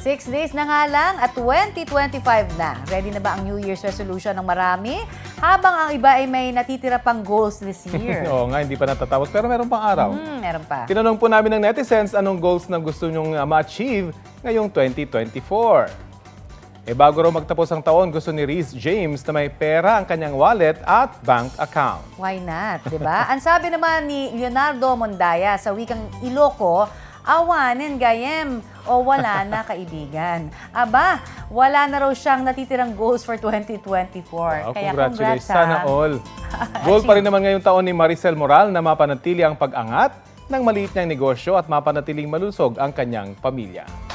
6 days na nga lang at 2025 na. Ready na ba ang New Year's resolution ng marami? Habang ang iba ay may natitira pang goals this year. Oo nga, hindi pa natatapos pero meron pang araw. Meron pa. Tinanong po namin ng netizens anong goals na gusto nyong ma-achieve ngayong 2024. Bago raw magtapos ang taon, gusto ni Reese James na may pera ang kanyang wallet at bank account. Why not, di ba? Ang sabi naman ni Leonardo Mondaya sa wikang Iloco, awanin gayem o wala na kaibigan. Aba, wala na raw siyang natitirang goals for 2024. Wow, Kaya congratulations. congrats, Sana all. Goal pa rin naman ngayong taon ni Maricel Moral na mapanatili ang pag-angat ng maliit niyang negosyo at mapanatiling malusog ang kanyang pamilya.